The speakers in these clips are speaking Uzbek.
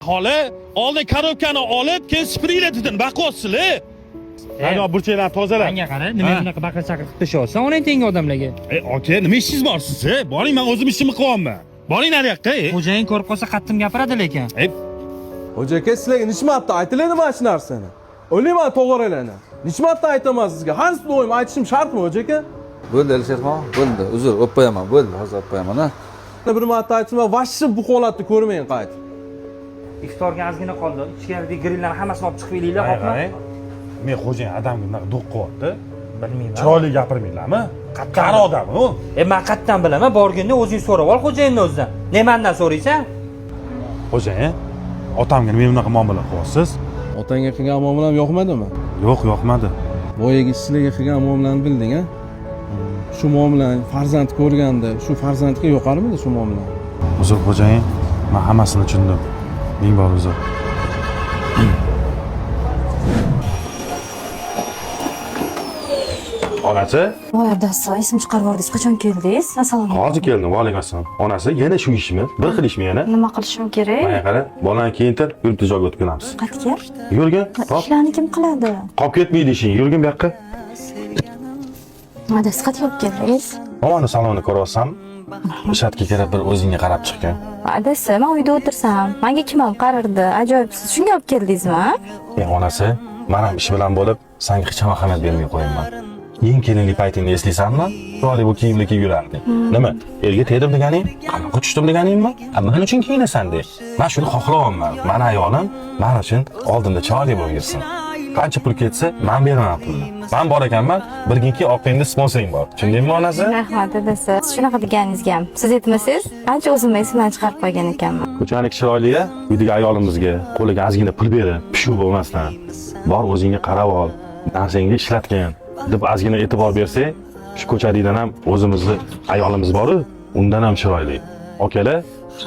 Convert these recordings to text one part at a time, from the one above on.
Xola, oldin korobkani olib, keyin spreyla dedim, baqosizlar. Mana burchaklarni tozalang. Menga qara, nima shunaqa baqir-chaqir qilib tashyapsan? O'ning tengi odamlarga. Aka, nima ishingiz bor sizni? Boring, men o'zim ishimni qilyapman. Boring nariyoqqa. Xo'jayin ko'rib qolsa qattim gapiradi lekin. Hoca aka sizlarga necha marta aytiladi mana shu narsani? O'ylayman to'g'rilarni. Necha marta aytaman sizga? Har doim aytishim shartmi hoca aka? Bo'ldi Alisherxon, bo'ldi. Uzr, o'pib qo'yaman, bo'ldi, hozir o'pib qo'yaman, ha. Bir marta aytdim, vashshi bu holatni ko'rmayin qayt. Iftorga ozgina qoldi. Ichkaridagi grillarni hammasini olib chiqib elinglar, xo'pmi? Men xo'jayin odamga bunaqa do'q qilyapti. Bilmayman. Chiroyli gapirmaylarmi? Qari odam u. Men qayerdan bilaman? Borganda o'zing so'rab ol xo'jayinni o'zidan. Ne mendan so'raysan? Xo'jayin, otamga nima bunaqa muomala qilyapsiz? Otangga qilgan muomalam yoqmadimi? Yo'q, yoqmadi. Boyagi sizlarga qilgan muomalani bilding-a? Shu muomalani farzand ko'rganda, shu farzandga yoqarmidi shu muomala? Uzr xo'jayin, men hammasini tushundim. Ming bor uzr. Onasi? Voy Abdassa, esim chiqarib yubordingiz. Qachon keldingiz? Assalomu alaykum. Hozir keldim, va alaykum assalom. Onasi yana shu ishmi? Bir xil ishmi yana? Nima qilishim kerak? Mana qara, bolani keyintir, yurib joyga o'tib kelamiz. Qayerga? Yurgin, hop. Ishlarni kim qiladi? Qolib ketmaydi ishing. Yurgin bu yoqqa. Adasi qayerga olib keldingiz? Mana salonni ko'ryapsam, ishatga kirib bir o'zingga qarab chiqqan. Adasi, men uyda o'tirsam, menga kim ham qarardi? Ajoyibsiz. Shunga olib keldingizmi? Onasi, men ham ish bilan bo'lib, senga hech ham ahamiyat bermay qo'yayman. Eng kelinlik paytingda eslaysanmi? Chiroyli bu kiyimli kiyib yurarding. Nima? Erga tegdim deganing? Qamoqqa tushdim deganingmi? Men uchun kiyinasan de. Men shuni xohlayapman. Meni ayolim men uchun oldinda chiroyli bo'lib yursin. Qancha pul ketsa, men beraman pulni. Men bor ekanman, birginki oqingda sponsoring bor. Tushundingmi onasi? Rahmat adasi. Siz shunaqa deganingizga ham siz aytmasangiz, ancha o'zimni esimdan chiqarib qo'ygan ekanman. Ko'chalik chiroyli-ya, uydagi ayolimizga qo'liga ozgina pul berib, pishuv bo'lmasdan, bor o'zingga qarab ol, narsangga ishlatgan deb ozgina e'tibor bersang, shu ko'chalikdan ham o'zimizni ayolimiz bor-ku, undan ham chiroyli. Okalar,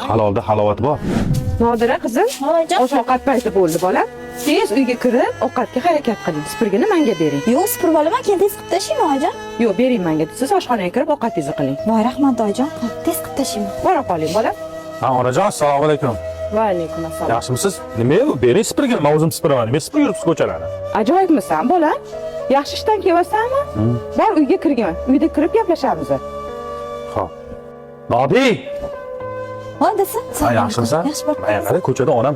halolda halovat bor. Nodira qizim, osh-ovqat payti bo'ldi bola. Tez uyga kirib, ovqatga harakat qiling. Supurgini menga bering. Yo'q, supurib olaman, keyin tez qilib tashlayman oyijon. Yo'q, bering menga. Siz oshxonaga kirib ovqatingizni qiling. Voy, rahmat oyijon. Tez qilib tashlayman. Bora qoling bola. Ha, onajon, assalomu alaykum. Va alaykum assalom. Yaxshimisiz? Nima bu? Bering supurgini, men o'zim supuraman. Men supurib yuribsiz ko'chalarni. Ajoyibmisan bola? Yaxshi ishdan kelyapsanmi? Bor uyga kirgin. Uyda kirib gaplashamiz. Xo'p. Nodi! Voy adasi, Ha, yaxshimisan? Yaxshi bo'lib. Mana qara, ko'chada onam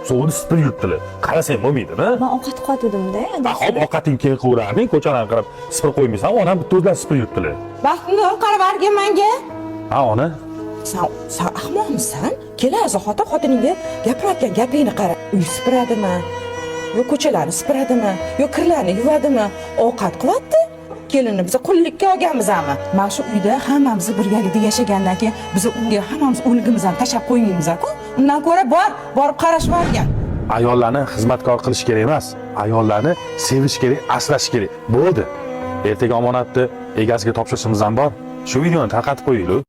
suvni supurib yuribdilar. Qarasang bo'lmaydimi? Men ovqat qotgandim-da. Xo'p, ovqating keyin qilaverading, ko'chalarni qarab supurib qo'ymaysan, onam bitta o'zlari supurib yuribdilar. Baxtimni qarab bergin menga. Ha, ona. Sen ahmoqmisan? Kelar zahota xotiningga gapirayotgan gapingni qara. Uy supuradimi? Yo ko'chalarni supuradimi? Yo kirlarni yuvadimi? Ovqat qilyapti. Kelinni biz qullikka olganmizmi? Mana shu uyda hammamiz birgalikda yashagandan keyin biz unga hammamiz o'ligimizni ham tashlab qo'ymaymiz-ku. Undan ko'ra borib qarashib olgan. Ayollarni xizmatkor qilish kerak emas, ayollarni sevish kerak, asrash kerak. Bo'ldi. Ertaga omonatni egasiga topshirishimiz ham bor. Shu videoni tarqatib qo'yaylik.